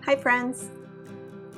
Hi friends!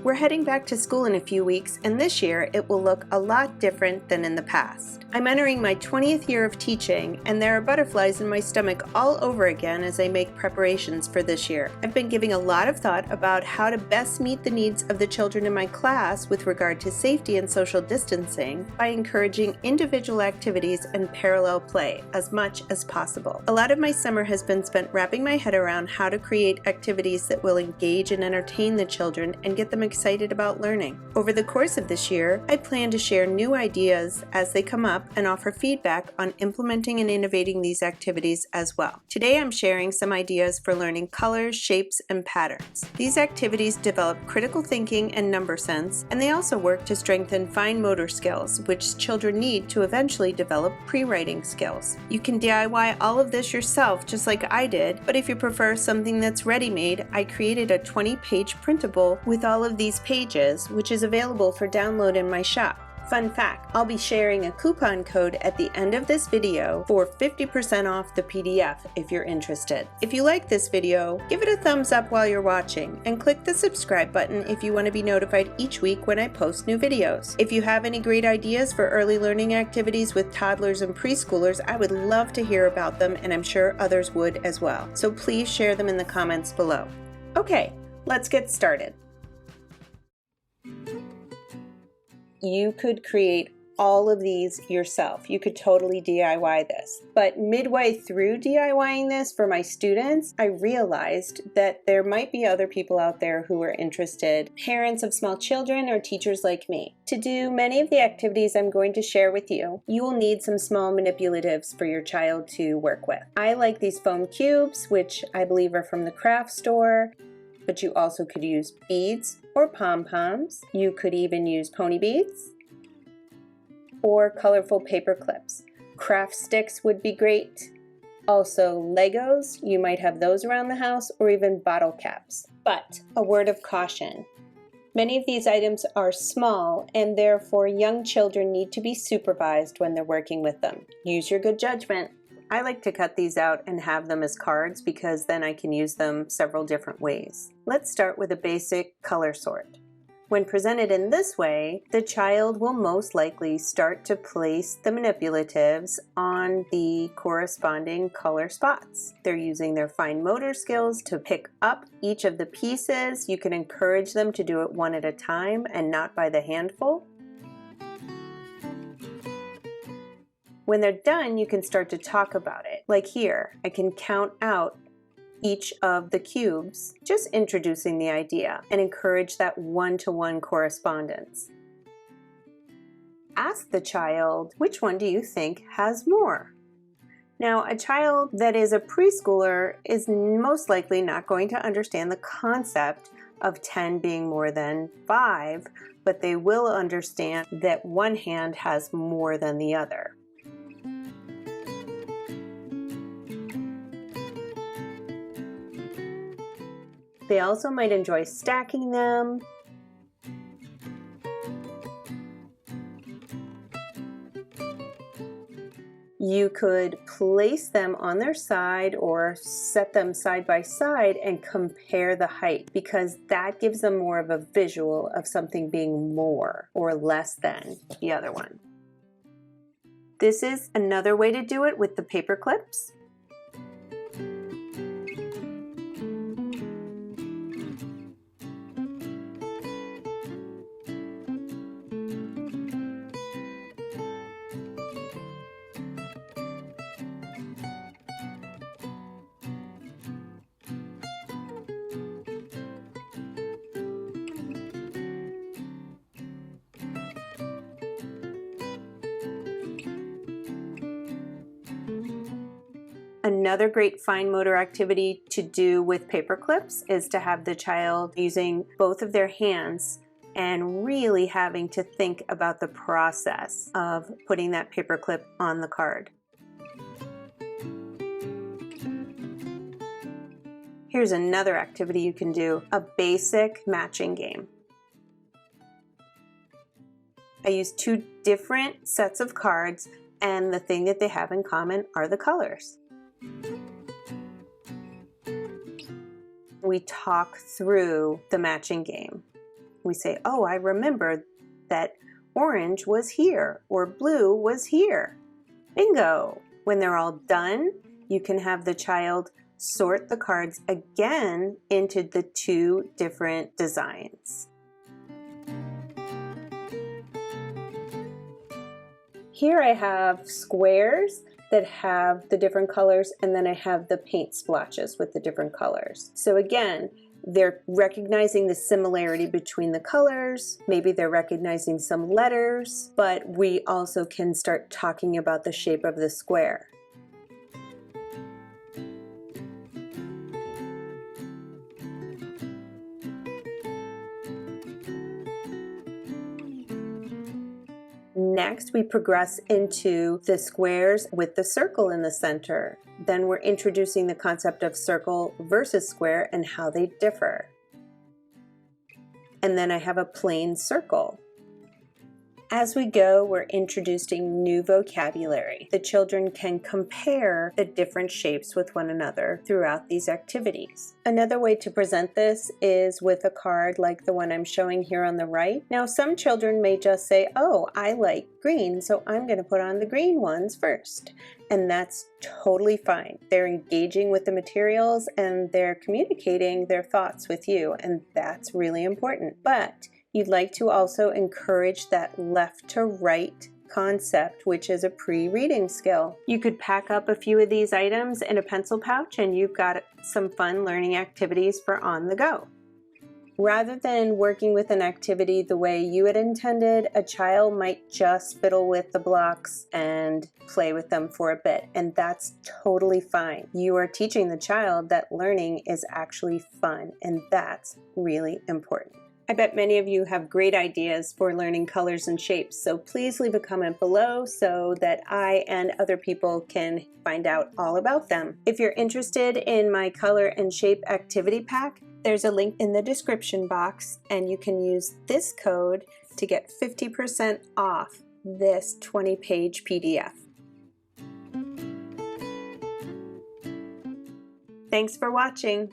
We're heading back to school in a few weeks, and this year it will look a lot different than in the past. I'm entering my 20th year of teaching, and there are butterflies in my stomach all over again as I make preparations for this year. I've been giving a lot of thought about how to best meet the needs of the children in my class with regard to safety and social distancing by encouraging individual activities and parallel play as much as possible. A lot of my summer has been spent wrapping my head around how to create activities that will engage and entertain the children and get them excited about learning. Over the course of this year, I plan to share new ideas as they come up and offer feedback on implementing and innovating these activities as well. Today I'm sharing some ideas for learning colors, shapes, and patterns. These activities develop critical thinking and number sense, and they also work to strengthen fine motor skills, which children need to eventually develop pre-writing skills. You can DIY all of this yourself just like I did, but if you prefer something that's ready-made, I created a 20-page printable with all of these pages, which is available for download in my shop. Fun fact, I'll be sharing a coupon code at the end of this video for 50% off the PDF if you're interested. If you like this video, give it a thumbs up while you're watching and click the subscribe button if you want to be notified each week when I post new videos. If you have any great ideas for early learning activities with toddlers and preschoolers, I would love to hear about them, and I'm sure others would as well. So please share them in the comments below. Okay, let's get started. You could create all of these yourself. You could totally DIY this. But midway through DIYing this for my students, I realized that there might be other people out there who are interested, parents of small children or teachers like me. To do many of the activities I'm going to share with you, you will need some small manipulatives for your child to work with. I like these foam cubes, which I believe are from the craft store. But you also could use beads or pom-poms. You could even use pony beads or colorful paper clips. Craft sticks would be great. Also Legos, you might have those around the house, or even bottle caps. But a word of caution. Many of these items are small, and therefore young children need to be supervised when they're working with them. Use your good judgment. I like to cut these out and have them as cards because then I can use them several different ways. Let's start with a basic color sort. When presented in this way, the child will most likely start to place the manipulatives on the corresponding color spots. They're using their fine motor skills to pick up each of the pieces. You can encourage them to do it one at a time and not by the handful. When they're done, you can start to talk about it. Like here, I can count out each of the cubes, just introducing the idea, and encourage that one-to-one correspondence. Ask the child, which one do you think has more? Now, a child that is a preschooler is most likely not going to understand the concept of 10 being more than 5, but they will understand that one hand has more than the other. They also might enjoy stacking them. You could place them on their side or set them side by side and compare the height, because that gives them more of a visual of something being more or less than the other one. This is another way to do it with the paper clips. Another great fine motor activity to do with paper clips is to have the child using both of their hands and really having to think about the process of putting that paper clip on the card. Here's another activity you can do, a basic matching game. I use two different sets of cards, and the thing that they have in common are the colors. we talk through the matching game. We say, oh, I remember that orange was here or blue was here. Bingo! When they're all done, you can have the child sort the cards again into the two different designs. Here I have squares that have the different colors, and then I have the paint splotches with the different colors. So again, they're recognizing the similarity between the colors, maybe they're recognizing some letters, but we also can start talking about the shape of the square. Next, we progress into the squares with the circle in the center. Then we're introducing the concept of circle versus square and how they differ. And then I have a plain circle. As we go, we're introducing new vocabulary. The children can compare the different shapes with one another throughout these activities. Another way to present this is with a card like the one I'm showing here on the right. Now, some children may just say, oh, I like green, so I'm going to put on the green ones first. And that's totally fine. They're engaging with the materials and they're communicating their thoughts with you, and that's really important. But you'd like to also encourage that left to right concept, which is a pre-reading skill. You could pack up a few of these items in a pencil pouch and you've got some fun learning activities for on the go. Rather than working with an activity the way you had intended, a child might just fiddle with the blocks and play with them for a bit, and that's totally fine. You are teaching the child that learning is actually fun, and that's really important. I bet many of you have great ideas for learning colors and shapes, so please leave a comment below so that I and other people can find out all about them. If you're interested in my color and shape activity pack, there's a link in the description box, and you can use this code to get 50% off this 20-page PDF. Thanks for watching.